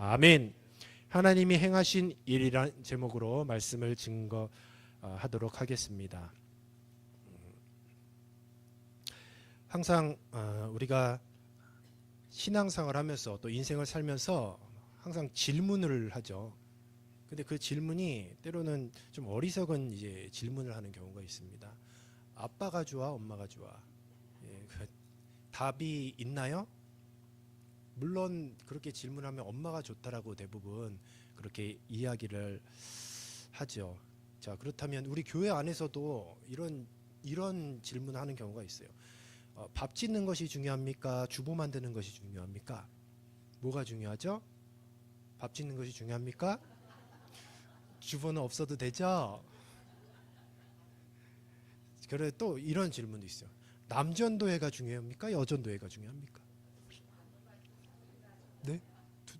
아멘. 하나님이 행하신 일이란 제목으로 말씀을 증거하도록 하겠습니다. 항상 우리가 신앙생활 하면서 또 인생을 살면서 항상 질문을 하죠. 근데 그 질문이 때로는 좀 어리석은 이제 질문을 하는 경우가 있습니다. 아빠가 좋아, 엄마가 좋아? 답이 있나요? 물론 그렇게 질문하면 엄마가 좋다라고 대부분 그렇게 이야기를 하죠. 자, 그렇다면 우리 교회 안에서도 이런 질문하는 경우가 있어요. 밥 짓는 것이 중요합니까? 주보 만드는 것이 중요합니까? 뭐가 중요하죠? 밥 짓는 것이 중요합니까? 주보는 없어도 되죠? 그래, 또 이런 질문도 있어요. 남전도회가 중요합니까? 여전도회가 중요합니까? 네?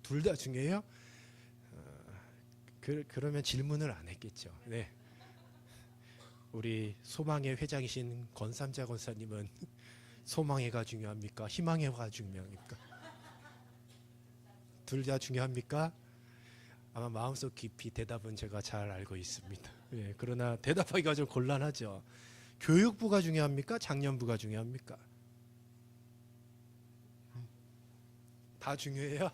둘 다 중요해요? 그러면 질문을 안 했겠죠. 네. 우리 소망회 회장이신 권삼자 권사님은 소망회가 중요합니까? 희망회가 중요합니까? 둘 다 중요합니까? 아마 마음속 깊이 대답은 제가 잘 알고 있습니다. 예, 그러나 대답하기가 좀 곤란하죠. 교육부가 중요합니까? 장년부가 중요합니까? 다 중요해요.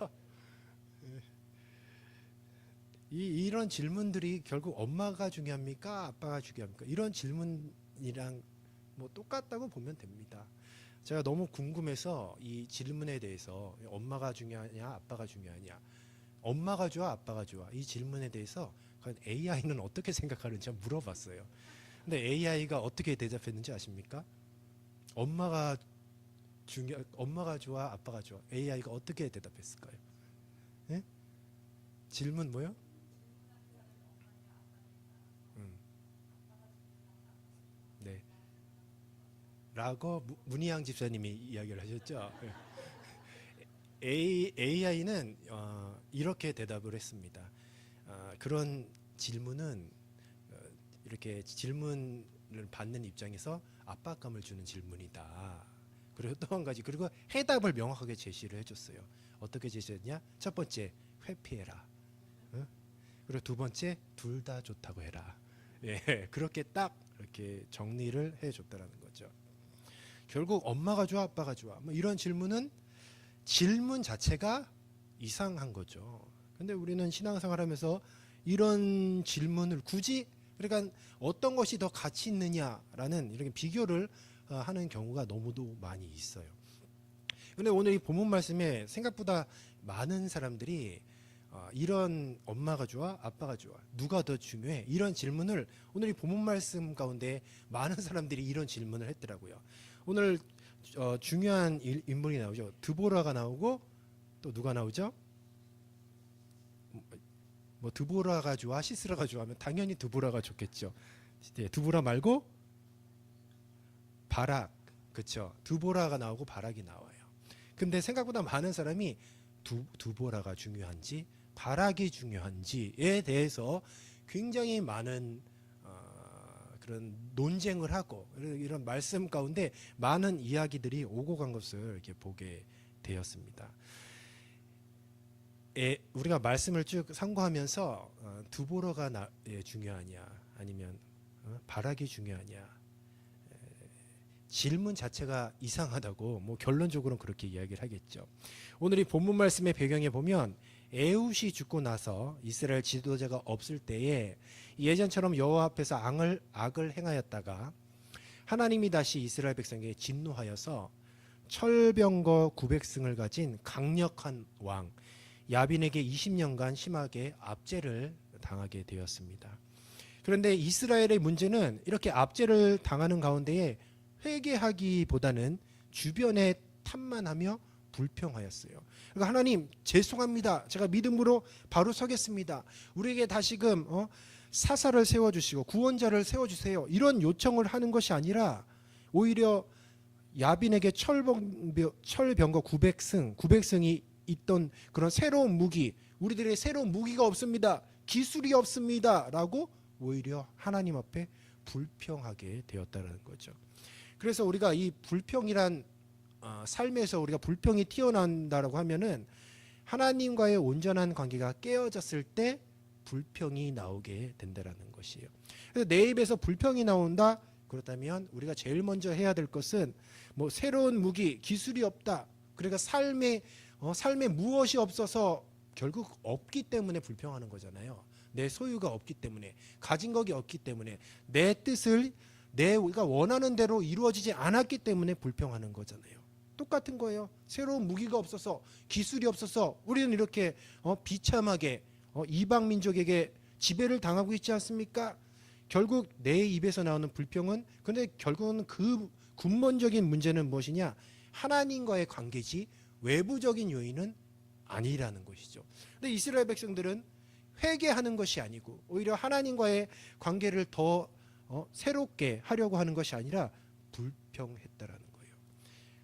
이런 질문들이 결국 엄마가 중요합니까? 아빠가 중요합니까? 이런 질문이랑 뭐 똑같다고 보면 됩니다. 제가 너무 궁금해서 이 질문에 대해서 엄마가 중요하냐, 아빠가 중요하냐, 엄마가 좋아, 아빠가 좋아, 이 질문에 대해서 AI는 어떻게 생각하는지 물어봤어요. 근데 AI가 어떻게 대답했는지 아십니까? 엄마가 좋아, 아빠가 좋아. AI가 어떻게 대답했을까요? 네? 질문 뭐요? 네. 라고 문희양 집사님이 이야기를 하셨죠. AI는 이렇게 대답을 했습니다. 그런 질문은 이렇게 질문을 받는 입장에서 압박감을 주는 질문이다. 그리고 또 한 가지, 그리고 해답을 명확하게 제시를 해줬어요. 어떻게 제시했냐? 첫 번째, 회피해라. 그리고 두 번째, 둘 다 좋다고 해라. 예, 그렇게 딱 이렇게 정리를 해줬다라는 거죠. 결국 엄마가 좋아, 아빠가 좋아, 뭐 이런 질문은 질문 자체가 이상한 거죠. 근데 우리는 신앙생활하면서 이런 질문을 굳이, 그러니까 어떤 것이 더 가치 있느냐라는 이렇게 비교를 하는 경우가 너무도 많이 있어요. 근데 오늘 이 본문 말씀에 생각보다 많은 사람들이 이런 엄마가 좋아, 아빠가 좋아, 누가 더 중요해? 이런 질문을 오늘 이 본문 말씀 가운데 많은 사람들이 이런 질문을 했더라고요. 오늘 중요한 인물이 나오죠. 드보라가 나오고 또 누가 나오죠? 뭐 드보라가 좋아, 시스라가 좋아하면 당연히 드보라가 좋겠죠. 드보라 말고 바락, 그렇죠? 드보라가 나오고 바락이 나와요. 근데 생각보다 많은 사람이 드보라가 중요한지 바락이 중요한지에 대해서 굉장히 많은 그런 논쟁을 하고 이런 말씀 가운데 많은 이야기들이 오고 간 것을 이렇게 보게 되었습니다. 우리가 말씀을 쭉 상고하면서 드보라가 중요하냐 아니면 바락이 중요하냐, 질문 자체가 이상하다고 뭐 결론적으로는 그렇게 이야기를 하겠죠. 오늘 이 본문 말씀의 배경에 보면 에훗이 죽고 나서 이스라엘 지도자가 없을 때에 예전처럼 여호와 앞에서 악을 행하였다가 하나님이 다시 이스라엘 백성에게 진노하여서 철병거 900승을 가진 강력한 왕 야빈에게 20년간 심하게 압제를 당하게 되었습니다. 그런데 이스라엘의 문제는 이렇게 압제를 당하는 가운데에 회개하기보다는 주변에 탐만하며 불평하였어요. 그러니까 하나님 죄송합니다. 제가 믿음으로 바로 서겠습니다. 우리에게 다시금 사사를 세워주시고 구원자를 세워주세요. 이런 요청을 하는 것이 아니라 오히려 야빈에게 철병거 900승이 있던 그런 새로운 무기, 우리들의 새로운 무기가 없습니다. 기술이 없습니다. 라고 오히려 하나님 앞에 불평하게 되었다는 거죠. 그래서 우리가 이 불평이란 삶에서 우리가 불평이 튀어나온다라고 하면은 하나님과의 온전한 관계가 깨어졌을 때 불평이 나오게 된다라는 것이에요. 그래서 내 입에서 불평이 나온다. 그렇다면 우리가 제일 먼저 해야 될 것은 뭐 새로운 무기, 기술이 없다. 그러니까 삶에 무엇이 없어서 결국 없기 때문에 불평하는 거잖아요. 내 소유가 없기 때문에, 가진 것이 없기 때문에, 내 뜻을 내가 원하는 대로 이루어지지 않았기 때문에 불평하는 거잖아요. 똑같은 거예요. 새로운 무기가 없어서, 기술이 없어서 우리는 이렇게 비참하게 이방 민족에게 지배를 당하고 있지 않습니까? 결국 내 입에서 나오는 불평은, 근데 결국은 그 근본적인 문제는 무엇이냐? 하나님과의 관계지 외부적인 요인은 아니라는 것이죠. 근데 이스라엘 백성들은 회개하는 것이 아니고 오히려 하나님과의 관계를 더 새롭게 하려고 하는 것이 아니라 불평했다라는 거예요.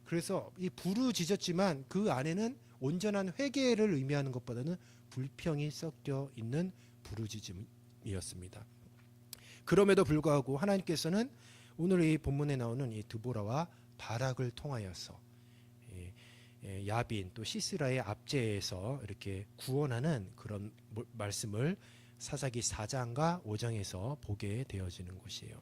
그래서 이 부르짖었지만 그 안에는 온전한 회개를 의미하는 것보다는 불평이 섞여 있는 부르짖음이었습니다. 그럼에도 불구하고 하나님께서는 오늘 이 본문에 나오는 이 드보라와 바락을 통하여서 야빈 또 시스라의 압제에서 이렇게 구원하는 그런 말씀을 사사기 4장과 5장에서 보게 되어지는 것이에요.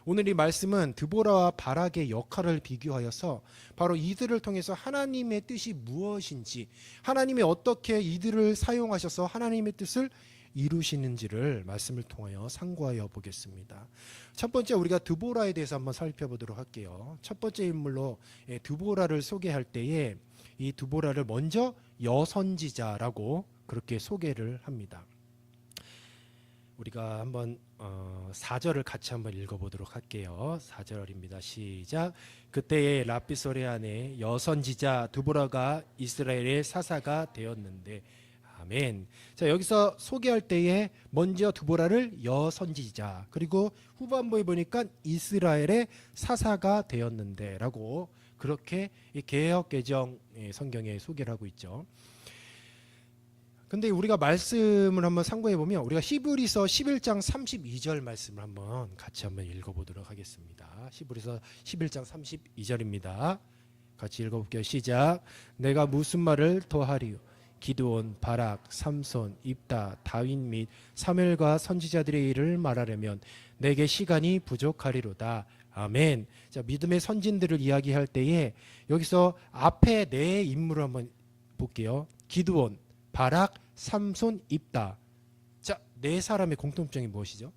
오늘 이 말씀은 드보라와 바락의 역할을 비교하여서 바로 이들을 통해서 하나님의 뜻이 무엇인지, 하나님이 어떻게 이들을 사용하셔서 하나님의 뜻을 이루시는지를 말씀을 통하여 상고하여 보겠습니다. 첫 번째 우리가 드보라에 대해서 한번 살펴보도록 할게요. 첫 번째 인물로 드보라를 소개할 때에 이 드보라를 먼저 여선지자라고 그렇게 소개를 합니다. 우리가 한번 4절을 같이 한번 읽어보도록 할게요. 4절입니다. 시작. 그때에 라피소레안의 여선지자 드보라가 이스라엘의 사사가 되었는데. 아멘. 자, 여기서 소개할 때에 먼저 드보라를 여선지자, 그리고 후반부에 보니까 이스라엘의 사사가 되었는데 라고 그렇게 개역개정 성경에 소개를 하고 있죠. 근데 우리가 말씀을 한번 참고해 보면 우리가 히브리서 11장 32절 말씀을 한번 같이 한번 읽어보도록 하겠습니다. 히브리서 11장 32절입니다. 같이 읽어볼게요. 시작. 내가 무슨 말을 더하리요? 기드온, 바락, 삼손, 입다, 다윗 및 사무엘과 선지자들의 일을 말하려면 내게 시간이 부족하리로다. 아멘. 자, 믿음의 선진들을 이야기할 때에 여기서 앞에 네 인물을 한번 볼게요. 기드온, 바락, 삼손, 입다. 자, 네 사람의 공통점이 무엇이죠?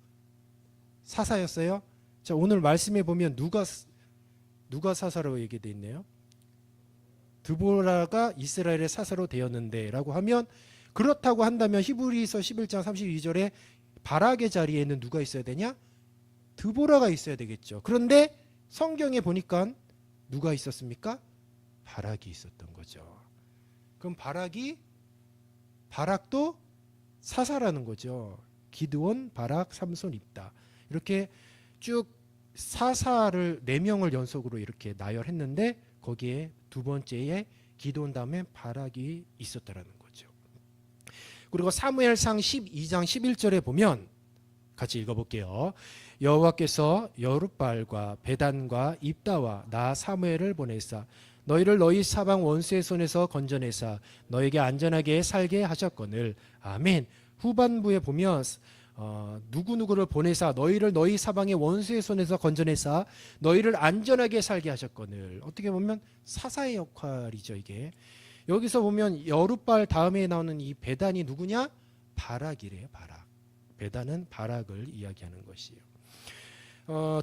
사사였어요. 자, 오늘 말씀에 보면 누가 사사로 얘기되어 있네요. 드보라가 이스라엘의 사사로 되었는데 라고 하면, 그렇다고 한다면 히브리서 11장 32절에 바락의 자리에는 누가 있어야 되냐? 드보라가 있어야 되겠죠. 그런데 성경에 보니까 누가 있었습니까? 바락이 있었던 거죠. 그럼 바락도 사사라는 거죠. 기드온, 바락, 삼손, 입다. 이렇게 쭉 사사를 4명을 연속으로 이렇게 나열했는데 거기에 두 번째에 기드온 다음에 바락이 있었다라는 거죠. 그리고 사무엘상 12장 11절에 보면 같이 읽어볼게요. 여호와께서 여룻발과 베단과 입다와 나 사무엘을 보내사 너희를 너희 사방 원수의 손에서 건져내사 너에게 안전하게 살게 하셨거늘. 아멘. 후반부에 보면 누구누구를 보내사 너희를 너희 사방의 원수의 손에서 건져내사 너희를 안전하게 살게 하셨거늘. 어떻게 보면 사사의 역할이죠. 이게 여기서 보면 여룻발 다음에 나오는 이 베단이 누구냐? 바락이래요. 바락. 베단은 바락을 이야기하는 것이에요.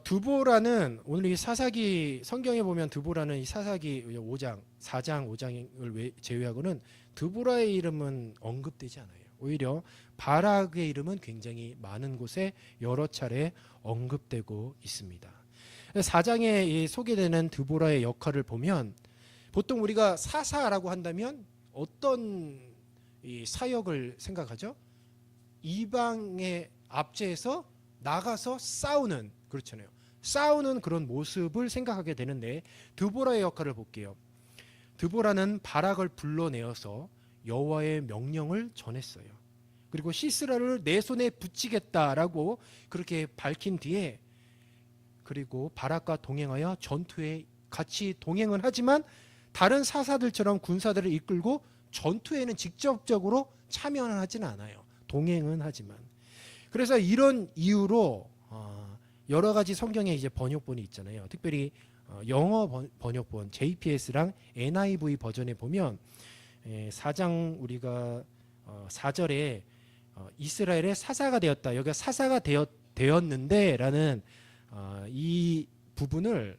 드보라는 오늘 이 사사기 성경에 보면 드보라는 이 사사기 5장, 4장, 5장을 제외하고는 드보라의 이름은 언급되지 않아요. 오히려 바락의 이름은 굉장히 많은 곳에 여러 차례 언급되고 있습니다. 4장에 소개되는 드보라의 역할을 보면 보통 우리가 사사라고 한다면 어떤 이 사역을 생각하죠? 이방의 압제에서 나가서 싸우는, 그렇잖아요. 싸우는 그런 모습을 생각하게 되는데 드보라의 역할을 볼게요. 드보라는 바락을 불러내어서 여호와의 명령을 전했어요. 그리고 시스라를 내 손에 붙이겠다라고 그렇게 밝힌 뒤에 그리고 바락과 동행하여 전투에 같이 동행을 하지만 다른 사사들처럼 군사들을 이끌고 전투에는 직접적으로 참여는 하진 않아요. 동행은 하지만. 그래서 이런 이유로 여러 가지 성경의 이제 번역본이 있잖아요. 특별히 영어 번역본 JPS랑 NIV 버전에 보면 4장 우리가 4절에 이스라엘의 사사가 되었다. 여기가 사사가 되었는데라는 이 부분을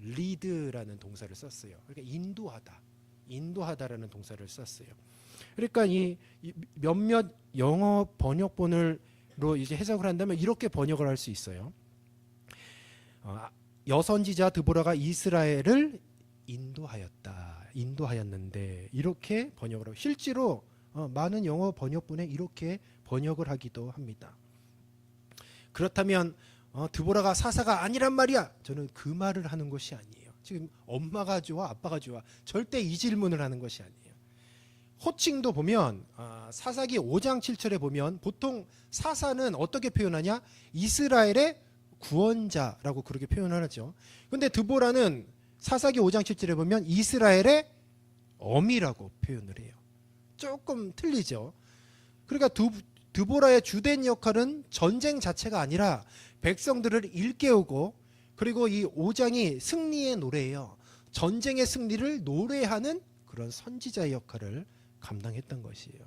lead라는 동사를 썼어요. 그러니까 인도하다라는 동사를 썼어요. 그러니까 이 몇몇 영어 번역본으로 이제 해석을 한다면 이렇게 번역을 할 수 있어요. 여선지자 드보라가 이스라엘을 인도하였는데 이렇게 번역을 하고 실제로 많은 영어 번역본에 이렇게 번역을 하기도 합니다. 그렇다면 드보라가 사사가 아니란 말이야. 저는 그 말을 하는 것이 아니에요. 지금 엄마가 좋아 아빠가 좋아 절대 이 질문을 하는 것이 아니에요. 호칭도 보면 사사기 5장 7절에 보면 보통 사사는 어떻게 표현하냐? 이스라엘의 구원자라고 그렇게 표현을 하죠. 그런데 드보라는 사사기 5장 7절에 보면 이스라엘의 어미라고 표현을 해요. 조금 틀리죠. 그러니까 드보라의 주된 역할은 전쟁 자체가 아니라 백성들을 일깨우고 그리고 이 5장이 승리의 노래예요. 전쟁의 승리를 노래하는 그런 선지자의 역할을 감당했던 것이에요.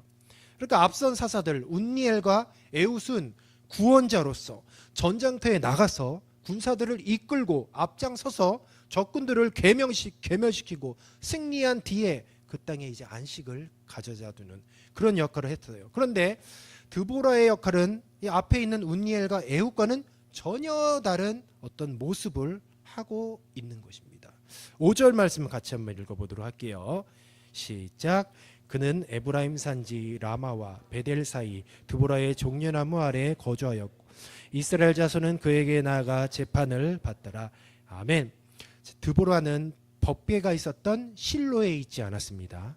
그러니까 앞선 사사들 운니엘과 에웃은 구원자로서 전장터에 나가서 군사들을 이끌고 앞장서서 적군들을 괴멸시키고 승리한 뒤에 그 땅에 이제 안식을 가져다 두는 그런 역할을 했어요. 그런데 드보라의 역할은 이 앞에 있는 운니엘과 에웃과는 전혀 다른 어떤 모습을 하고 있는 것입니다. 5절 말씀을 같이 한번 읽어보도록 할게요. 시작. 그는 에브라임 산지 라마와 베델 사이 드보라의 종려나무 아래에 거주하였고 이스라엘 자손은 그에게 나아가 재판을 받더라. 아멘. 드보라는 법궤가 있었던 실로에 있지 않았습니다.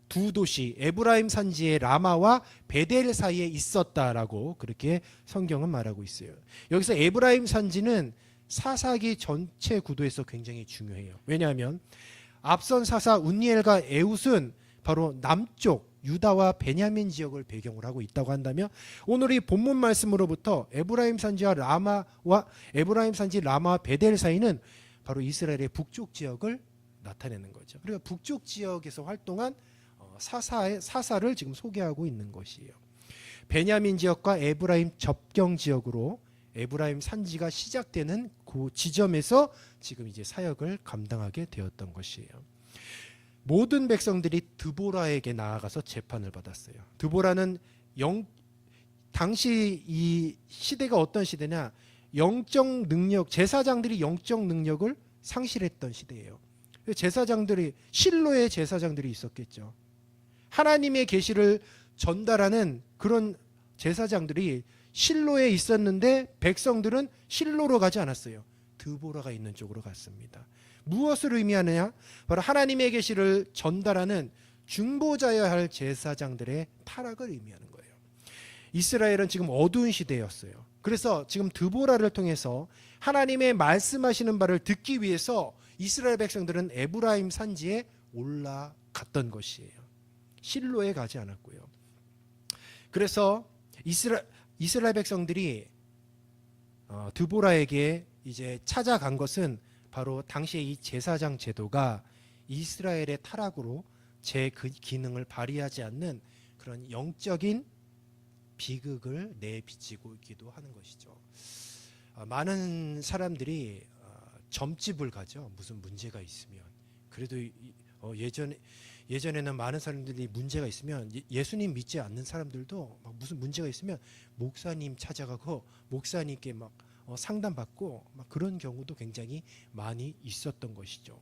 두 도시 에브라임 산지의 라마와 베델 사이에 있었다라고 그렇게 성경은 말하고 있어요. 여기서 에브라임 산지는 사사기 전체 구도에서 굉장히 중요해요. 왜냐하면 앞선 사사 운니엘과 에웃은 바로 남쪽 유다와 베냐민 지역을 배경으로 하고 있다고 한다면 오늘 이 본문 말씀으로부터 에브라임 산지와 라마와 베델 사이는 바로 이스라엘의 북쪽 지역을 나타내는 거죠. 그러니까 북쪽 지역에서 활동한 사사를 지금 소개하고 있는 것이에요. 베냐민 지역과 에브라임 접경 지역으로 에브라임 산지가 시작되는 그 지점에서 지금 이제 사역을 감당하게 되었던 것이에요. 모든 백성들이 드보라에게 나아가서 재판을 받았어요. 드보라는 당시 이 시대가 어떤 시대냐? 영적 능력, 제사장들이 영적 능력을 상실했던 시대예요. 제사장들이 실로의 제사장들이 있었겠죠. 하나님의 계시를 전달하는 그런 제사장들이 실로에 있었는데 백성들은 실로로 가지 않았어요. 드보라가 있는 쪽으로 갔습니다. 무엇을 의미하느냐? 바로 하나님의 계시를 전달하는 중보자여야 할 제사장들의 타락을 의미하는 거예요. 이스라엘은 지금 어두운 시대였어요. 그래서 지금 드보라를 통해서 하나님의 말씀하시는 바를 듣기 위해서 이스라엘 백성들은 에브라임 산지에 올라갔던 것이에요. 실로에 가지 않았고요. 그래서 이스라엘 백성들이 드보라에게 이제 찾아간 것은 바로 당시의 이 제사장 제도가 이스라엘의 타락으로 제 그 기능을 발휘하지 않는 그런 영적인 비극을 내비치고 있기도 하는 것이죠. 많은 사람들이 점집을 가죠. 무슨 문제가 있으면. 그래도 예전에는 많은 사람들이 문제가 있으면 예수님 믿지 않는 사람들도 막 무슨 문제가 있으면 목사님 찾아가고 목사님께 막 상담받고 막 그런 경우도 굉장히 많이 있었던 것이죠.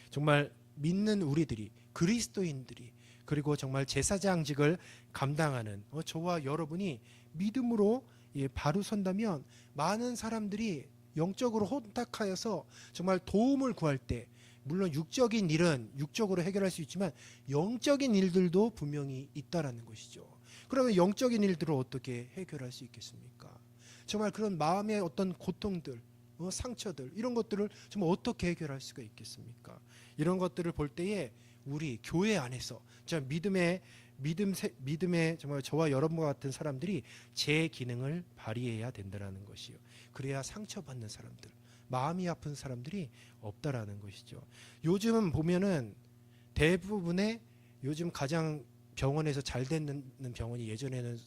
정말 믿는 우리들이 그리스도인들이 그리고 정말 제사장직을 감당하는 저와 여러분이 믿음으로 바로 선다면 많은 사람들이 영적으로 혼탁하여서 정말 도움을 구할 때 물론 육적인 일은 육적으로 해결할 수 있지만 영적인 일들도 분명히 있다라는 것이죠. 그러면 영적인 일들을 어떻게 해결할 수 있겠습니까? 정말 그런 마음의 어떤 고통들, 상처들 이런 것들을 정말 어떻게 해결할 수가 있겠습니까? 이런 것들을 볼 때에 우리 교회 안에서 믿음의 정말 저와 여러분과 같은 사람들이 제 기능을 발휘해야 된다는 것이요. 그래야 상처받는 사람들, 마음이 아픈 사람들이 없다라는 것이죠. 요즘 보면은 대부분의 요즘 가장 병원에서 잘 되는 병원이 예전에는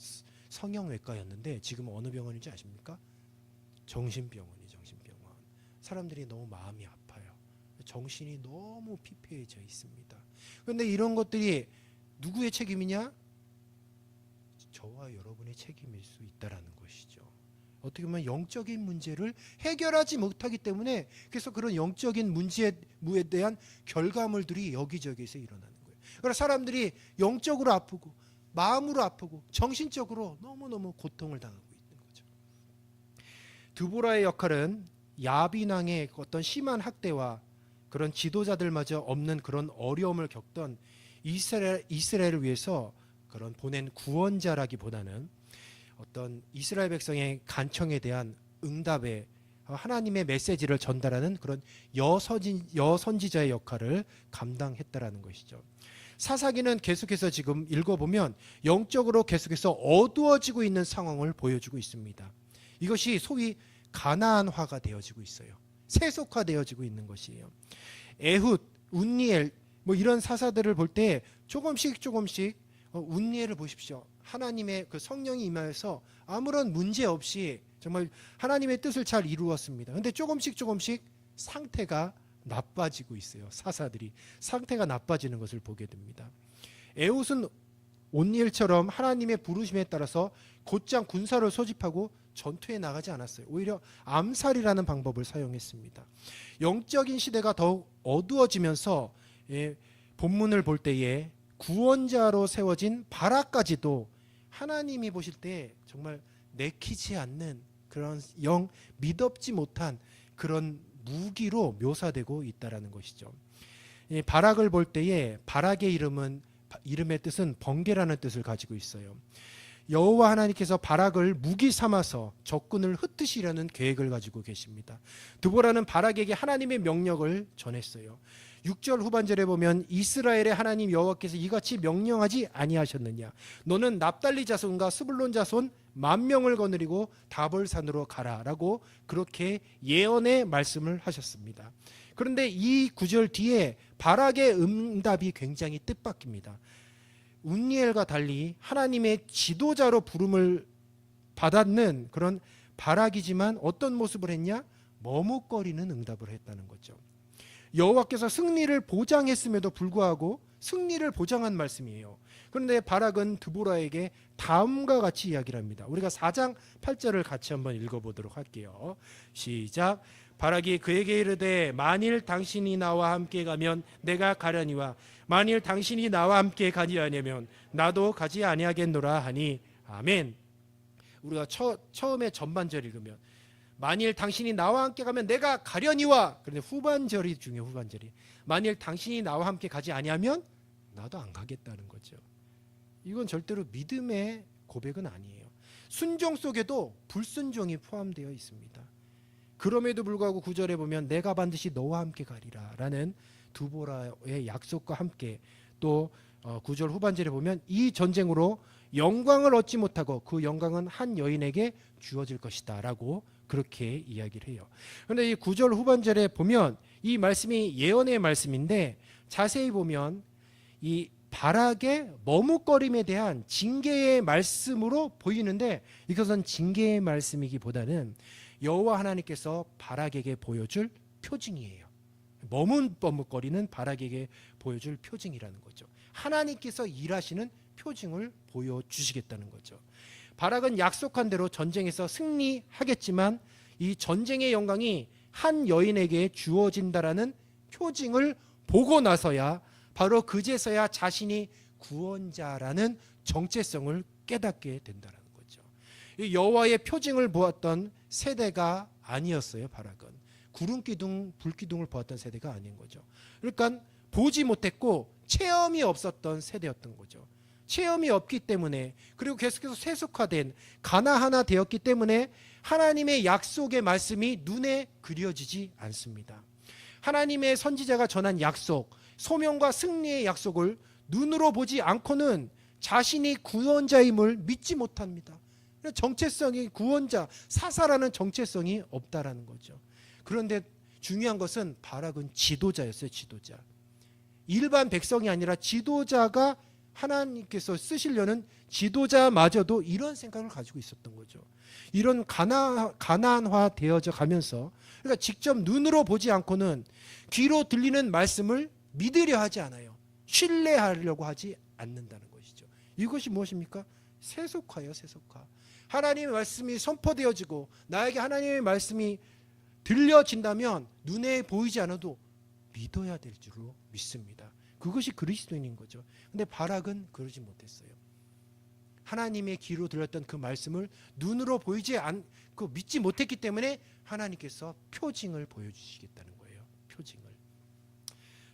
성형외과였는데 지금 어느 병원인지 아십니까? 정신병원이 정신병원. 사람들이 너무 마음이 아파요. 정신이 너무 피폐해져 있습니다. 그런데 이런 것들이 누구의 책임이냐? 저와 여러분의 책임일 수 있다라는 것이죠. 어떻게 보면 영적인 문제를 해결하지 못하기 때문에 그래서 그런 영적인 문제에 대한 결과물들이 여기저기에서 일어나는 거예요. 그래서 사람들이 영적으로 아프고 마음으로 아프고 정신적으로 너무너무 고통을 당하고 있는 거죠. 드보라의 역할은 야빈왕의 어떤 심한 학대와 그런 지도자들마저 없는 그런 어려움을 겪던 이스라엘을 위해서 그런 보낸 구원자라기보다는 어떤 이스라엘 백성의 간청에 대한 응답에 하나님의 메시지를 전달하는 그런 여선지자의 역할을 감당했다라는 것이죠. 사사기는 계속해서 지금 읽어보면 영적으로 계속해서 어두워지고 있는 상황을 보여주고 있습니다. 이것이 소위 가나안화가 되어지고 있어요. 세속화되어지고 있는 것이에요. 에훗, 운니엘 뭐 이런 사사들을 볼 때 조금씩 운니엘을 보십시오. 하나님의 그 성령이 임하여서 아무런 문제 없이 정말 하나님의 뜻을 잘 이루었습니다. 그런데 조금씩 상태가 나빠지고 있어요. 사사들이 상태가 나빠지는 것을 보게 됩니다. 에훗은 온니엘처럼 하나님의 부르심에 따라서 곧장 군사를 소집하고 전투에 나가지 않았어요. 오히려 암살이라는 방법을 사용했습니다. 영적인 시대가 더욱 어두워지면서 본문을 볼 때에 구원자로 세워진 바락까지도 하나님이 보실 때 정말 내키지 않는 그런 믿업지 못한 그런 무기로 묘사되고 있다라는 것이죠. 바락을 볼 때에 바락의 이름의 뜻은 번개라는 뜻을 가지고 있어요. 여호와 하나님께서 바락을 무기 삼아서 적군을 흩으시려는 계획을 가지고 계십니다. 드보라는 바락에게 하나님의 명령을 전했어요. 6절 후반절에 보면 이스라엘의 하나님 여호와께서 이같이 명령하지 아니하셨느냐? 너는 납달리 자손과 스불론 자손 10,000명을 거느리고 다볼산으로 가라라고 그렇게 예언의 말씀을 하셨습니다. 그런데 이 9절 뒤에 바락의 응답이 굉장히 뜻밖입니다. 운니엘과 달리 하나님의 지도자로 부름을 받았는 그런 바락이지만 어떤 모습을 했냐? 머뭇거리는 응답을 했다는 거죠. 여호와께서 승리를 보장했음에도 불구하고 승리를 보장한 말씀이에요. 그런데 바락은 드보라에게 다음과 같이 이야기를 합니다. 우리가 4장 8절을 같이 한번 읽어보도록 할게요. 시작. 바락이 그에게 이르되 만일 당신이 나와 함께 가면 내가 가려니와 만일 당신이 나와 함께 가지 아니하면 나도 가지 아니하겠노라 하니 아멘. 우리가 처음에 전반절 읽으면 만일 당신이 나와 함께 가면 내가 가려니와, 그런데 후반절이 중요해요. 후반절이 만일 당신이 나와 함께 가지 아니하면 나도 안 가겠다는 거죠. 이건 절대로 믿음의 고백은 아니에요. 순종 속에도 불순종이 포함되어 있습니다. 그럼에도 불구하고 9절에 보면 내가 반드시 너와 함께 가리라 라는 드보라의 약속과 함께 또 9절 후반절에 보면 이 전쟁으로 영광을 얻지 못하고 그 영광은 한 여인에게 주어질 것이다 라고 그렇게 이야기를 해요. 그런데 이 9절 후반절에 보면 이 말씀이 예언의 말씀인데 자세히 보면 이 바락의 머뭇거림에 대한 징계의 말씀으로 보이는데 이것은 징계의 말씀이기보다는 여호와 하나님께서 바락에게 보여줄 표징이에요. 머뭇거리는 바락에게 보여줄 표징이라는 거죠. 하나님께서 일하시는 표징을 보여주시겠다는 거죠. 바락은 약속한 대로 전쟁에서 승리하겠지만 이 전쟁의 영광이 한 여인에게 주어진다라는 표징을 보고 나서야 바로 그제서야 자신이 구원자라는 정체성을 깨닫게 된다는 거죠. 여호와의 표징을 보았던 세대가 아니었어요. 바락은 구름기둥, 불기둥을 보았던 세대가 아닌 거죠. 그러니까 보지 못했고 체험이 없었던 세대였던 거죠. 체험이 없기 때문에, 그리고 계속해서 세속화된 가나하나 되었기 때문에 하나님의 약속의 말씀이 눈에 그려지지 않습니다. 하나님의 선지자가 전한 약속, 소명과 승리의 약속을 눈으로 보지 않고는 자신이 구원자임을 믿지 못합니다. 정체성이 구원자, 사사라는 정체성이 없다라는 거죠. 그런데 중요한 것은 바락은 지도자였어요. 지도자. 일반 백성이 아니라 지도자가 하나님께서 쓰시려는 지도자마저도 이런 생각을 가지고 있었던 거죠. 이런 가난화 되어져 가면서, 그러니까 직접 눈으로 보지 않고는 귀로 들리는 말씀을 믿으려 하지 않아요. 신뢰하려고 하지 않는다는 것이죠. 이것이 무엇입니까? 세속화예요. 세속화. 하나님의 말씀이 선포되어지고 나에게 하나님의 말씀이 들려진다면 눈에 보이지 않아도 믿어야 될 줄로 믿습니다. 그것이 그리스도인인 거죠. 근데 바락은 그러지 못했어요. 하나님의 귀로 들렸던 그 말씀을 눈으로 보이지 않고 믿지 못했기 때문에 하나님께서 표징을 보여주시겠다는 거예요. 표징을.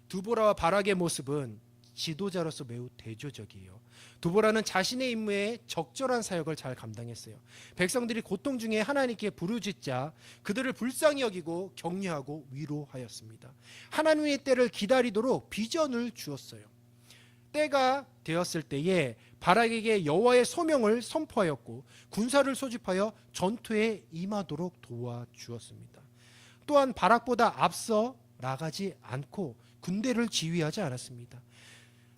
드보라와 바락의 모습은 지도자로서 매우 대조적이에요. 드보라는 자신의 임무에 적절한 사역을 잘 감당했어요. 백성들이 고통 중에 하나님께 부르짖자 그들을 불쌍히 여기고 격려하고 위로하였습니다. 하나님의 때를 기다리도록 비전을 주었어요. 때가 되었을 때에 바락에게 여호와의 소명을 선포하였고 군사를 소집하여 전투에 임하도록 도와주었습니다. 또한 바락보다 앞서 나가지 않고 군대를 지휘하지 않았습니다.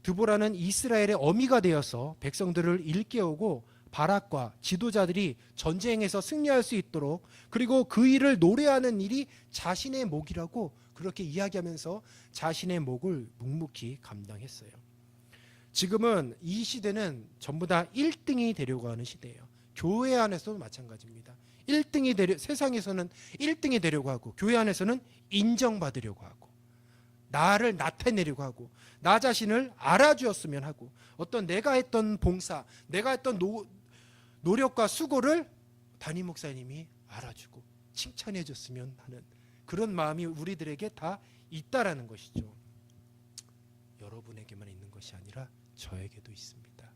드보라는 이스라엘의 어미가 되어서 백성들을 일깨우고 바락과 지도자들이 전쟁에서 승리할 수 있도록, 그리고 그 일을 노래하는 일이 자신의 몫이라고 그렇게 이야기하면서 자신의 몫을 묵묵히 감당했어요. 지금은 이 시대는 전부 다 1등이 되려고 하는 시대예요. 교회 안에서도 마찬가지입니다. 세상에서는 1등이 되려고 하고 교회 안에서는 인정받으려고 하고 나를 나타내려고 하고 나 자신을 알아주었으면 하고 어떤 내가 했던 봉사, 내가 했던 노력과 수고를 담임 목사님이 알아주고 칭찬해 줬으면 하는 그런 마음이 우리들에게 다 있다라는 것이죠. 여러분에게만 있는 것이 아니라 저에게도 있습니다.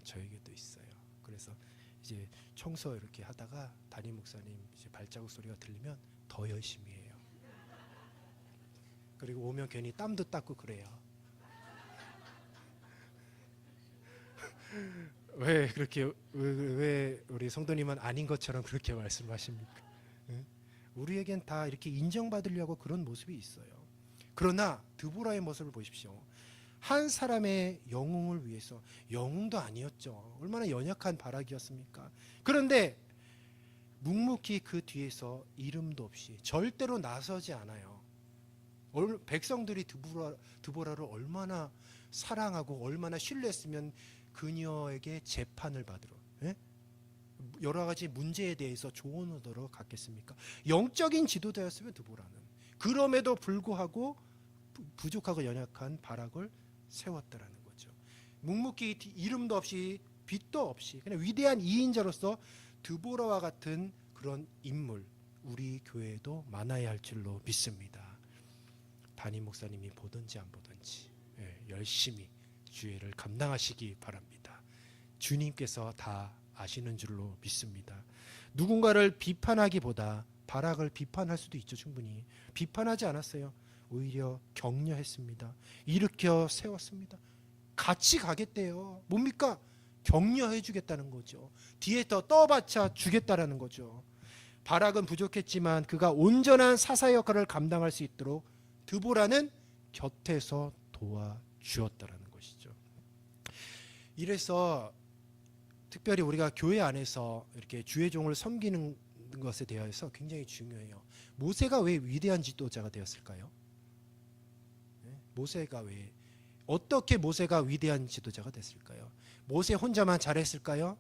저에게도 있어요. 그래서 이제 청소 이렇게 하다가 담임 목사님 이제 발자국 소리가 들리면 더 열심히 해요. 그리고 오면 괜히 땀도 닦고 그래요. 왜 그렇게 왜 우리 성도님은 아닌 것처럼 그렇게 말씀하십니까? 우리에겐 다 이렇게 인정받으려고 그런 모습이 있어요. 그러나 드보라의 모습을 보십시오. 한 사람의 영웅을 위해서, 영웅도 아니었죠. 얼마나 연약한 바락이었습니까? 그런데 묵묵히 그 뒤에서 이름도 없이 절대로 나서지 않아요. 백성들이 드보라를 얼마나 사랑하고 얼마나 신뢰했으면 그녀에게 재판을 받으러, 여러 가지 문제에 대해서 조언을 얻으러 갔겠습니까? 영적인 지도자였으면 드보라는 그럼에도 불구하고 부족하고 연약한 바락을 세웠다라는 거죠. 묵묵히 이름도 없이 빛도 없이 그냥 위대한 이인자로서 드보라와 같은 그런 인물 우리 교회에도 많아야 할 줄로 믿습니다. 담임 목사님이 보든지 안 보든지 열심히 주의를 감당하시기 바랍니다. 주님께서 다 아시는 줄로 믿습니다. 누군가를 비판하기보다 바락을 비판할 수도 있죠. 충분히 비판하지 않았어요. 오히려 격려했습니다. 일으켜 세웠습니다. 같이 가겠대요. 뭡니까? 격려해 주겠다는 거죠. 뒤에 더 떠받쳐 주겠다라는 거죠. 바락은 부족했지만 그가 온전한 사사 역할을 감당할 수 있도록 드보라는 곁에서 도와주었다라는 것이죠. 이래서 특별히 우리가 교회 안에서 이렇게 주의 종을 섬기는 것에 대해서 굉장히 중요해요. 모세가 왜 위대한 지도자가 되었을까요? 모세가 왜 어떻게 모세가 위대한 지도자가 됐을까요? 모세 혼자만 잘했을까요?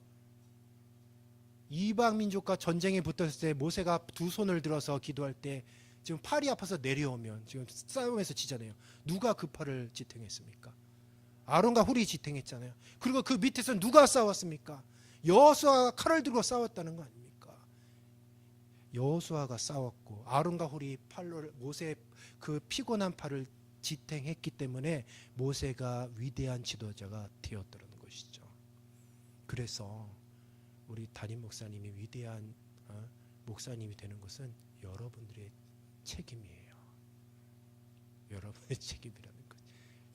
이방 민족과 전쟁에 붙었을 때 모세가 두 손을 들어서 기도할 때 지금 팔이 아파서 내려오면 지금 싸움에서 지잖아요. 누가 그 팔을 지탱했습니까? 아론과 훌이 지탱했잖아요. 그리고 그 밑에서 누가 싸웠습니까? 여호수아가 칼을 들고 싸웠다는 거 아닙니까? 여호수아가 싸웠고 아론과 훌이 팔로 모세의 그 피곤한 팔을 지탱했기 때문에 모세가 위대한 지도자가 되었다는 것이죠. 그래서 우리 담임 목사님이 위대한 목사님이 되는 것은 여러분들의 책임이에요. 여러분의 책임이라는 거죠.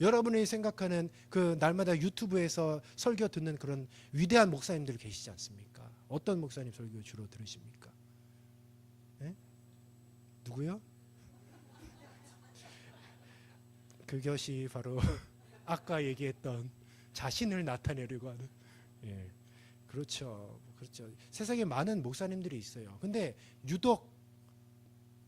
여러분이 생각하는 그 날마다 유튜브에서 설교 듣는 그런 위대한 목사님들 계시지 않습니까? 어떤 목사님 설교 주로 들으십니까? 네? 누구요? 그것이 바로 아까 얘기했던 자신을 나타내려고 하는, 예, 그렇죠. 세상에 많은 목사님들이 있어요. 근데 유독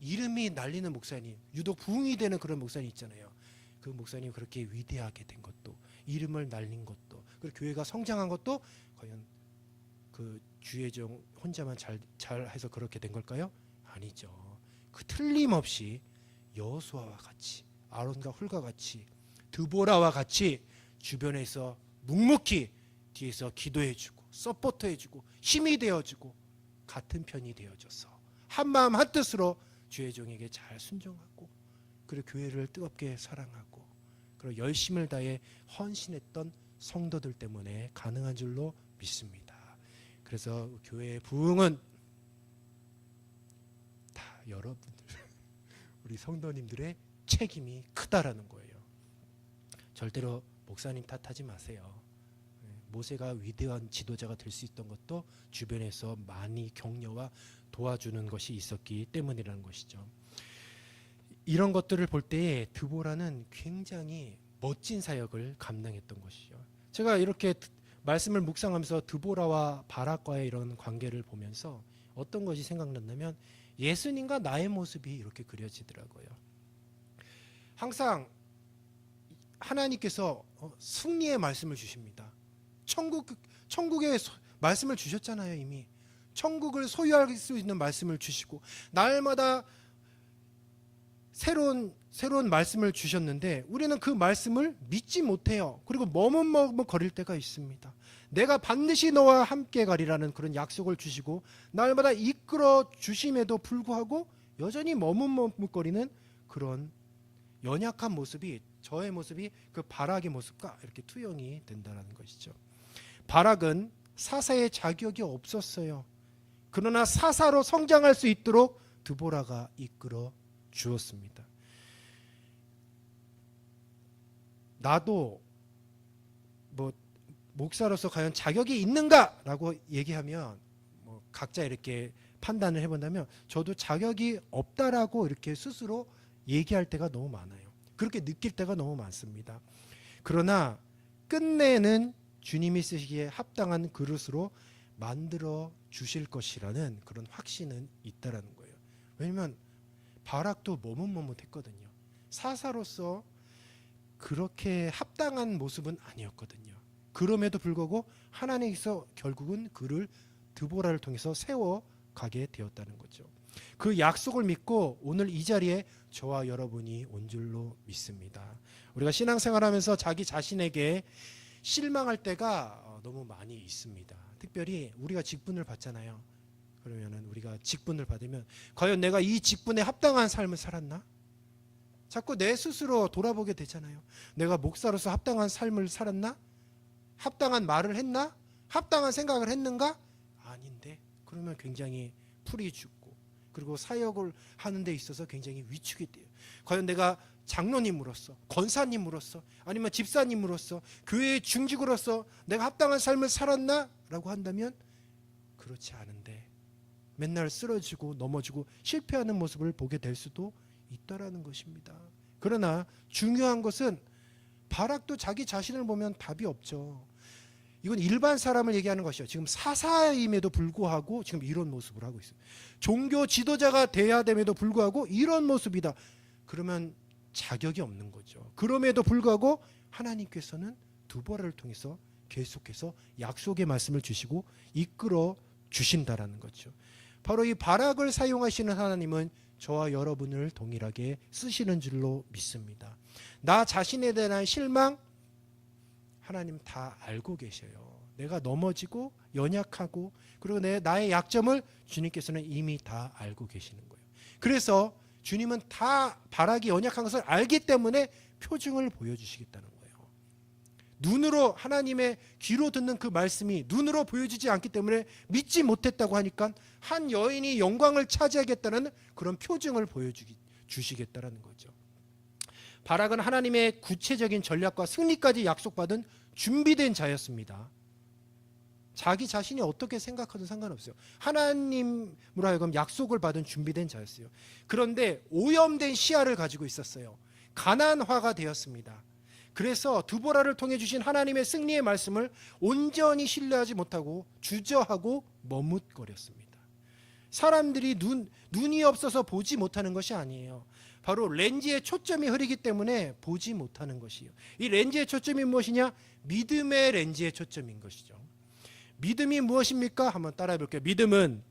이름이 날리는 목사님, 유독 부흥이 되는 그런 목사님 있잖아요. 그 목사님 그렇게 위대하게 된 것도, 이름을 날린 것도, 그리고 교회가 성장한 것도 과연 그 주의종 혼자만 잘 해서 그렇게 된 걸까요? 아니죠. 그 틀림없이 여호수아와 같이, 아론과 훌과 같이, 드보라와 같이 주변에서 묵묵히 뒤에서 기도해주고 서포트해주고 힘이 되어주고 같은 편이 되어줘서 한마음 한뜻으로 주의 종에게 잘 순종하고, 그리고 교회를 뜨겁게 사랑하고, 그리고 열심을 다해 헌신했던 성도들 때문에 가능한 줄로 믿습니다. 그래서 교회의 부흥은 다 여러분들, 우리 성도님들의 책임이 크다라는 거예요. 절대로 목사님 탓하지 마세요. 모세가 위대한 지도자가 될 수 있던 것도 주변에서 많이 격려와 도와주는 것이 있었기 때문이라는 것이죠. 이런 것들을 볼 때에 드보라는 굉장히 멋진 사역을 감당했던 것이죠. 제가 이렇게 말씀을 묵상하면서 드보라와 바락과의 이런 관계를 보면서 어떤 것이 생각났냐면 예수님과 나의 모습이 이렇게 그려지더라고요. 항상 하나님께서 승리의 말씀을 주십니다. 천국의 말씀을 주셨잖아요. 이미 천국을 소유할 수 있는 말씀을 주시고 날마다 새로운 말씀을 주셨는데 우리는 그 말씀을 믿지 못해요. 그리고 머뭇거릴 때가 있습니다. 내가 반드시 너와 함께 가리라는 그런 약속을 주시고 날마다 이끌어 주심에도 불구하고 여전히 머뭇거리는 그런 연약한 모습이, 저의 모습이 그 바락의 모습과 이렇게 투영이 된다는 것이죠. 바락은 사사의 자격이 없었어요. 그러나 사사로 성장할 수 있도록 드보라가 이끌어 주었습니다. 나도 목사로서 과연 자격이 있는가라고 얘기하면 각자 이렇게 판단을 해본다면 저도 자격이 없다라고 이렇게 스스로 얘기할 때가 너무 많아요. 그렇게 느낄 때가 너무 많습니다. 그러나 끝내는 주님이 쓰시기에 합당한 그릇으로 만들어 주실 것이라는 그런 확신은 있다라는 거예요. 왜냐하면 바락도 머뭇머뭇했거든요. 사사로서 그렇게 합당한 모습은 아니었거든요. 그럼에도 불구하고 하나님께서 결국은 그를 드보라를 통해서 세워가게 되었다는 거죠. 그 약속을 믿고 오늘 이 자리에 저와 여러분이 온 줄로 믿습니다. 우리가 신앙생활하면서 자기 자신에게 실망할 때가 너무 많이 있습니다. 특별히 우리가 직분을 받잖아요. 그러면은 우리가 직분을 받으면 과연 내가 이 직분에 합당한 삶을 살았나? 자꾸 내 스스로 돌아보게 되잖아요. 내가 목사로서 합당한 삶을 살았나? 합당한 말을 했나? 합당한 생각을 했는가? 아닌데. 그러면 굉장히 풀이 죽고, 그리고 사역을 하는 데 있어서 굉장히 위축이 돼요. 과연 내가 장로님으로서, 권사님으로서, 아니면 집사님으로서, 교회의 중직으로서 내가 합당한 삶을 살았나? 라고 한다면 그렇지 않은데 맨날 쓰러지고 넘어지고 실패하는 모습을 보게 될 수도 있다라는 것입니다. 그러나 중요한 것은 바락도 자기 자신을 보면 답이 없죠. 이건 일반 사람을 얘기하는 것이요. 지금 사사임에도 불구하고 지금 이런 모습을 하고 있어요. 종교 지도자가 돼야 됨에도 불구하고 이런 모습이다. 그러면 자격이 없는 거죠. 그럼에도 불구하고 하나님께서는 드보라를 통해서 계속해서 약속의 말씀을 주시고 이끌어 주신다라는 거죠. 바로 이 바락을 사용하시는 하나님은 저와 여러분을 동일하게 쓰시는 줄로 믿습니다. 나 자신에 대한 실망 하나님 다 알고 계셔요. 내가 넘어지고 연약하고 그리고 나의 약점을 주님께서는 이미 다 알고 계시는 거예요. 그래서 주님은 다 바락이 연약한 것을 알기 때문에 표징을 보여주시겠다는 거예요. 눈으로 하나님의 귀로 듣는 그 말씀이 눈으로 보여지지 않기 때문에 믿지 못했다고 하니까 한 여인이 영광을 차지하겠다는 그런 표징을 보여주시겠다는 거죠. 바락은 하나님의 구체적인 전략과 승리까지 약속받은 준비된 자였습니다. 자기 자신이 어떻게 생각하든 상관없어요. 하나님으로 하여금 약속을 받은 준비된 자였어요. 그런데 오염된 시야를 가지고 있었어요. 가난화가 되었습니다. 그래서 드보라를 통해 주신 하나님의 승리의 말씀을 온전히 신뢰하지 못하고 주저하고 머뭇거렸습니다. 사람들이 눈이 없어서 보지 못하는 것이 아니에요. 바로 렌즈의 초점이 흐리기 때문에 보지 못하는 것이에요. 이 렌즈의 초점이 무엇이냐? 믿음의 렌즈의 초점인 것이죠. 믿음이 무엇입니까? 한번 따라해 볼게요. 믿음은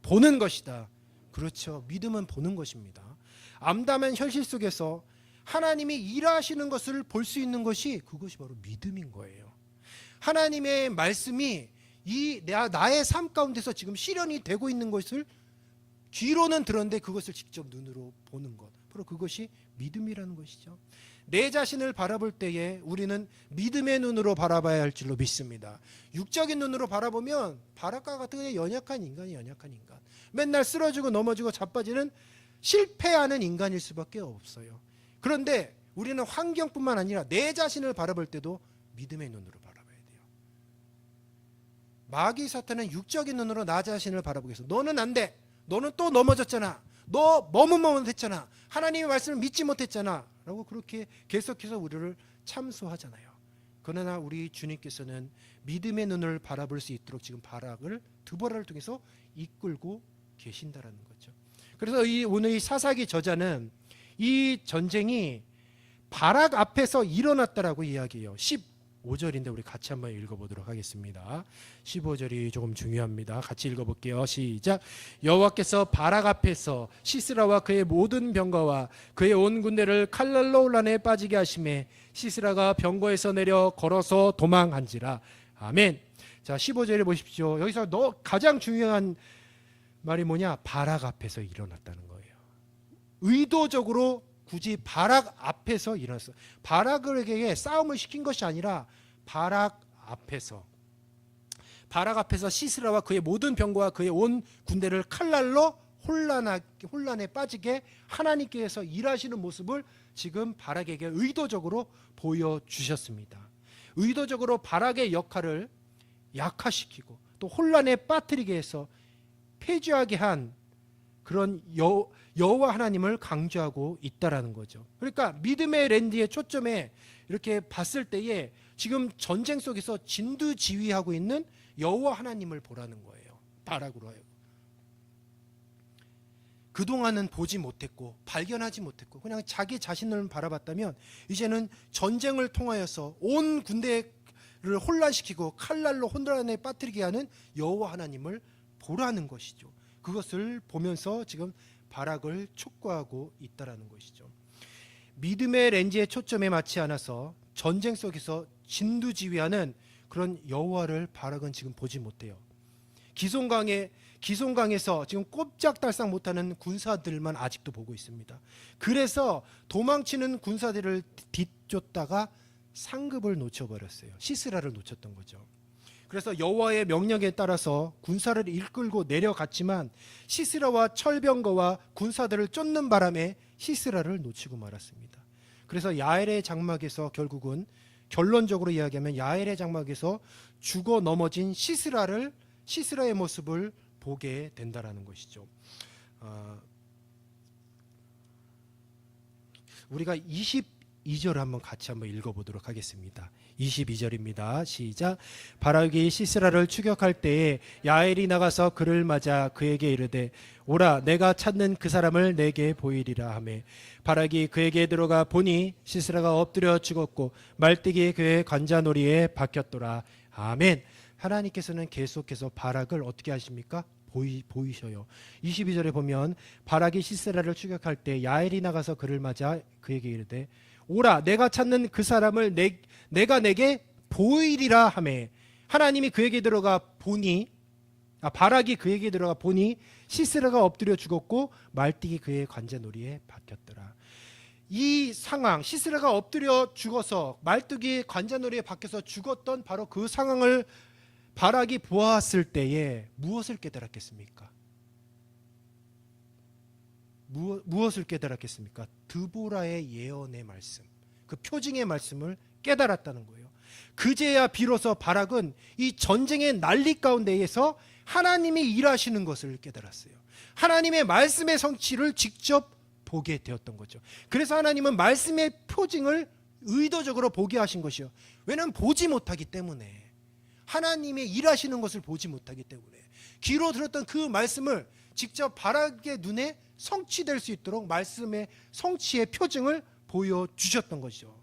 보는 것이다. 그렇죠. 믿음은 보는 것입니다. 암담한 현실 속에서 하나님이 일하시는 것을 볼 수 있는 것이 그것이 바로 믿음인 거예요. 하나님의 말씀이 나의 삶 가운데서 지금 실현이 되고 있는 것을 귀로는 들었는데 그것을 직접 눈으로 보는 것, 바로 그것이 믿음이라는 것이죠. 내 자신을 바라볼 때에 우리는 믿음의 눈으로 바라봐야 할 줄로 믿습니다. 육적인 눈으로 바라보면 바락과 같은 연약한 인간이 연약한 인간, 맨날 쓰러지고 넘어지고 자빠지는 실패하는 인간일 수밖에 없어요. 그런데 우리는 환경뿐만 아니라 내 자신을 바라볼 때도 믿음의 눈으로 바라봐야 돼요. 마귀 사탄은 육적인 눈으로 나 자신을 바라보게 해서 너는 안 돼, 너는 또 넘어졌잖아, 너 머뭇머뭇했잖아, 하나님의 말씀을 믿지 못했잖아 라고 그렇게 계속해서 우리를 참소하잖아요. 그러나 우리 주님께서는 믿음의 눈을 바라볼 수 있도록 지금 바락을, 드보라를 통해서 이끌고 계신다라는 거죠. 그래서 오늘 이 사사기 저자는 이 전쟁이 바락 앞에서 일어났다라고 이야기해요. 15절인데 우리 같이 한번 읽어보도록 하겠습니다. 15절이 조금 중요합니다. 같이 읽어볼게요. 시작. 여호와께서 바락 앞에서 시스라와 그의 모든 병거와 그의 온 군대를 칼날로 혼란에 빠지게 하심에 시스라가 병거에서 내려 걸어서 도망한지라. 아멘. 자, 15절에 보십시오. 여기서 가장 중요한 말이 뭐냐? 바락 앞에서 일어났다는 거예요. 의도적으로 굳이 바락 앞에서 일어났어요. 바락에게 싸움을 시킨 것이 아니라 바락 앞에서 시스라와 그의 모든 병거와 그의 온 군대를 칼날로 혼란에 빠지게 하나님께서 일하시는 모습을 지금 바락에게 의도적으로 보여주셨습니다. 의도적으로 바락의 역할을 약화시키고 또 혼란에 빠뜨리게 해서 폐지하게 한 그런 여호와 하나님을 강조하고 있다라는 거죠. 그러니까 믿음의 렌즈의 초점에 이렇게 봤을 때에 지금 전쟁 속에서 진두지휘하고 있는 여호와 하나님을 보라는 거예요. 바락으로 하여. 그동안은 보지 못했고 발견하지 못했고 그냥 자기 자신을 바라봤다면 이제는 전쟁을 통하여서 온 군대를 혼란시키고 칼날로 혼란에 빠뜨리게 하는 여호와 하나님을 보라는 것이죠. 그것을 보면서 지금 바락을 촉구하고 있다라는 것이죠. 믿음의 렌즈의 초점에 맞지 않아서 전쟁 속에서 진두지휘하는 그런 여호와를 바락은 지금 보지 못해요. 기송강에서 지금 꼼짝달싹 못하는 군사들만 아직도 보고 있습니다. 그래서 도망치는 군사들을 뒤쫓다가 상급을 놓쳐버렸어요. 시스라를 놓쳤던 거죠. 그래서 여호와의 명령에 따라서 군사를 이끌고 내려갔지만 시스라와 철병거와 군사들을 쫓는 바람에 시스라를 놓치고 말았습니다. 그래서 야엘의 장막에서 결국은 결론적으로 이야기하면 야엘의 장막에서 죽어 넘어진 시스라의 모습을 보게 된다라는 것이죠. 우리가 22절 한번 같이 한번 읽어보도록 하겠습니다. 22절입니다. 시작. 바락이 시스라를 추격할 때에 야엘이 나가서 그를 맞아 그에게 이르되 오라 내가 찾는 그 사람을 내게 보이리라 하매 바락이 그에게 들어가 보니 시스라가 엎드려 죽었고 말띠기 그의 관자놀이에 박혔더라. 아멘. 하나님께서는 계속해서 바락을 어떻게 하십니까? 보이셔요. 22절에 보면 바락이 시스라를 추격할 때 야엘이 나가서 그를 맞아 그에게 이르되 오라 내가 찾는 그 사람을 내가 내게 보이리라 하매 하나님이 그에게 들어가 보니 바락이 그에게 들어가 보니 시스라가 엎드려 죽었고 말띠기 그의 관자놀이에 박혔더라. 이 상황, 시스라가 엎드려 죽어서 말띠기 관자놀이에 박혀서 죽었던 바로 그 상황을 바락이 보았을 때에 무엇을 깨달았겠습니까? 무엇을 깨달았겠습니까? 드보라의 예언의 말씀, 그 표징의 말씀을 깨달았다는 거예요. 그제야 비로소 바락은 이 전쟁의 난리 가운데에서 하나님이 일하시는 것을 깨달았어요. 하나님의 말씀의 성취를 직접 보게 되었던 거죠. 그래서 하나님은 말씀의 표징을 의도적으로 보게 하신 것이요. 왜냐하면 보지 못하기 때문에, 하나님의 일하시는 것을 보지 못하기 때문에 귀로 들었던 그 말씀을 직접 바락의 눈에 성취될 수 있도록 말씀의 성취의 표징을 보여주셨던 것이죠.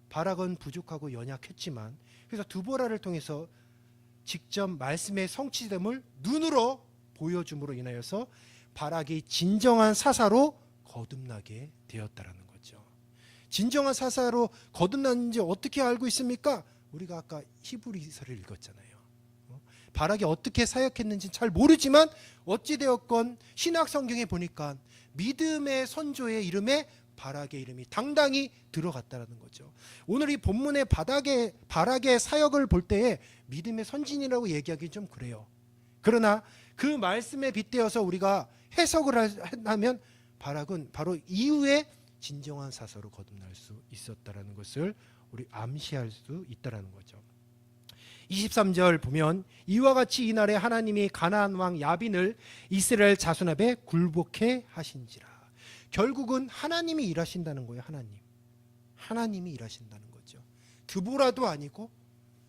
바락은 부족하고 연약했지만, 그래서 드보라를 통해서 직접 말씀의 성취됨을 눈으로 보여줌으로 인하여서 바락이 진정한 사사로 거듭나게 되었다라는 거죠. 진정한 사사로 거듭났는지 어떻게 알고 있습니까? 우리가 아까 히브리서를 읽었잖아요. 바락이 어떻게 사역했는지 잘 모르지만 어찌되었건 신약 성경에 보니까 믿음의 선조의 이름에 바락의 이름이 당당히 들어갔다라는 거죠. 오늘 이 본문의 바락의 사역을 볼 때에 믿음의 선진이라고 얘기하기 좀 그래요. 그러나 그 말씀에 빗대어서 우리가 해석을 하면 바락은 바로 이후에 진정한 사사로 거듭날 수 있었다라는 것을 우리 암시할 수 있다라는 거죠. 23절 보면 이와 같이 이날에 하나님이 가나안 왕 야빈을 이스라엘 자손 앞에 굴복해 하신지라. 결국은 하나님이 일하신다는 거예요. 하나님이 일하신다는 거죠. 드보라도 아니고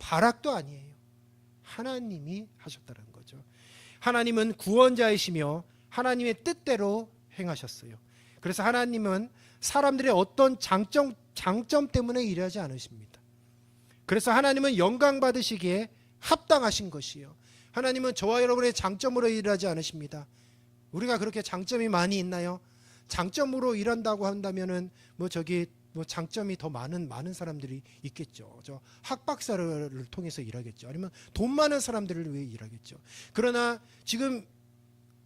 바락도 아니에요. 하나님이 하셨다는 거죠. 하나님은 구원자이시며 하나님의 뜻대로 행하셨어요. 그래서 하나님은 사람들의 어떤 장점 때문에 일하지 않으십니다. 그래서 하나님은 영광 받으시기에 합당하신 것이요. 하나님은 저와 여러분의 장점으로 일하지 않으십니다. 우리가 그렇게 장점이 많이 있나요? 장점으로 일한다고 한다면은 장점이 더 많은 사람들이 있겠죠. 저 학박사를 통해서 일하겠죠. 아니면 돈 많은 사람들을 위해 일하겠죠. 그러나 지금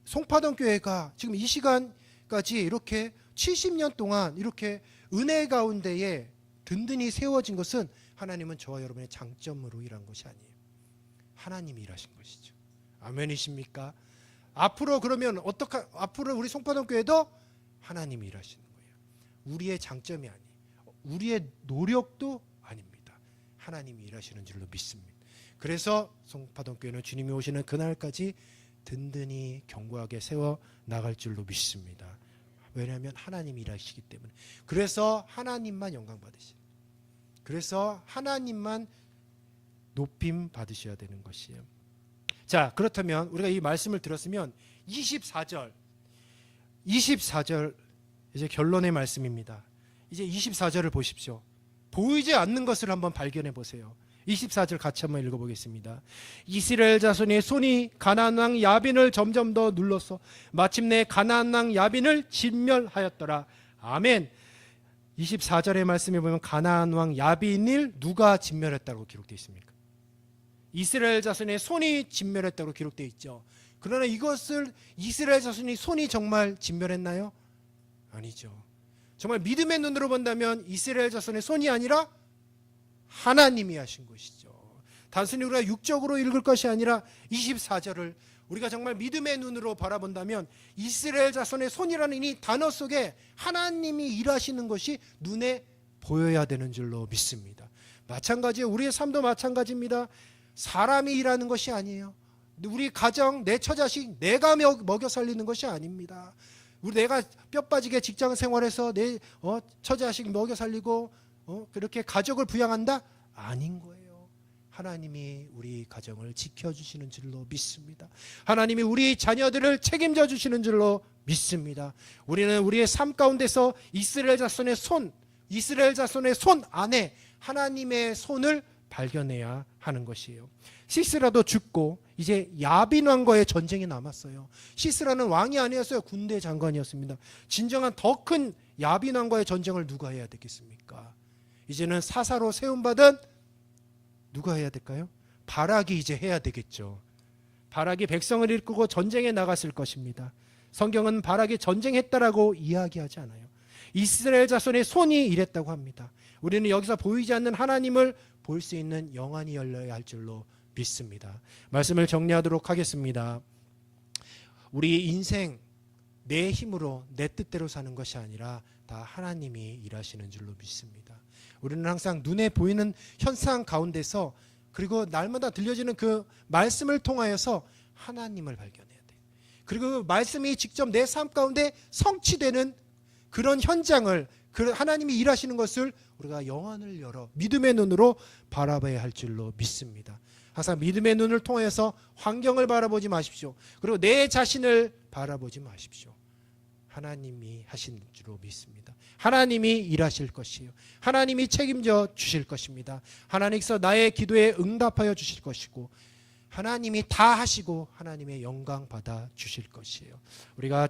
송파동 교회가 지금 이 시간까지 이렇게 70년 동안 이렇게 은혜 가운데에 든든히 세워진 것은 하나님은 저와 여러분의 장점으로 일한 것이 아니에요. 하나님이 일하신 것이죠. 아멘이십니까? 앞으로 그러면 앞으로 우리 송파동 교회도 하나님이 일하시는 거예요. 우리의 장점이 아니에요. 우리의 노력도 아닙니다. 하나님이 일하시는 줄로 믿습니다. 그래서 송파동 교회는 주님이 오시는 그날까지 든든히 견고하게 세워 나갈 줄로 믿습니다. 왜냐하면 하나님이 일하시기 때문에. 그래서 하나님만 영광 받으시는, 그래서 하나님만 높임 받으셔야 되는 것이에요. 자, 그렇다면 우리가 이 말씀을 들었으면 24절 이제 결론의 말씀입니다. 이제 24절을 보십시오. 보이지 않는 것을 한번 발견해 보세요. 24절 같이 한번 읽어보겠습니다. 이스라엘 자손의 손이 가나안 왕 야빈을 점점 더 눌렀어 마침내 가나안 왕 야빈을 진멸하였더라. 아멘. 24절의 말씀에 보면 가나안 왕 야빈을 누가 진멸했다고 기록되어 있습니까? 이스라엘 자손의 손이 진멸했다고 기록되어 있죠. 그러나 이것을 이스라엘 자손이 손이 정말 진멸했나요? 아니죠. 정말 믿음의 눈으로 본다면 이스라엘 자손의 손이 아니라 하나님이 하신 것이죠. 단순히 우리가 육적으로 읽을 것이 아니라 24절을 우리가 정말 믿음의 눈으로 바라본다면 이스라엘 자손의 손이라는 이 단어 속에 하나님이 일하시는 것이 눈에 보여야 되는 줄로 믿습니다. 마찬가지예요. 우리의 삶도 마찬가지입니다. 사람이 일하는 것이 아니에요. 우리 가정, 내 처자식 내가 먹여 살리는 것이 아닙니다. 내가 뼈 빠지게 직장 생활해서 내 처자식 먹여 살리고 그렇게 가족을 부양한다? 아닌 거예요. 하나님이 우리 가정을 지켜주시는 줄로 믿습니다. 하나님이 우리 자녀들을 책임져 주시는 줄로 믿습니다. 우리는 우리의 삶 가운데서 이스라엘 자손의 손 안에 하나님의 손을 발견해야 하는 것이에요. 시스라도 죽고 이제 야빈 왕과의 전쟁이 남았어요. 시스라는 왕이 아니었어요. 군대 장관이었습니다. 진정한 더 큰 야빈 왕과의 전쟁을 누가 해야 되겠습니까? 이제는 사사로 세움받은 누가 해야 될까요? 바락이 이제 해야 되겠죠. 바락이 백성을 이끌고 전쟁에 나갔을 것입니다. 성경은 바락이 전쟁했다라고 이야기하지 않아요. 이스라엘 자손의 손이 일했다고 합니다. 우리는 여기서 보이지 않는 하나님을 볼 수 있는 영안이 열려야 할 줄로 믿습니다. 말씀을 정리하도록 하겠습니다. 우리 인생 내 힘으로 내 뜻대로 사는 것이 아니라 다 하나님이 일하시는 줄로 믿습니다. 우리는 항상 눈에 보이는 현상 가운데서 그리고 날마다 들려지는 그 말씀을 통하여서 하나님을 발견해야 돼요. 그리고 그 말씀이 직접 내 삶 가운데 성취되는 그런 현장을, 하나님이 일하시는 것을 우리가 영안을 열어 믿음의 눈으로 바라봐야 할 줄로 믿습니다. 항상 믿음의 눈을 통해서 환경을 바라보지 마십시오. 그리고 내 자신을 바라보지 마십시오. 하나님이 하신 줄로 믿습니다. 하나님이 일하실 것이에요. 하나님이 책임져 주실 것입니다. 하나님께서 나의 기도에 응답하여 주실 것이고 하나님이 다 하시고 하나님의 영광 받아 주실 것이에요. 우리가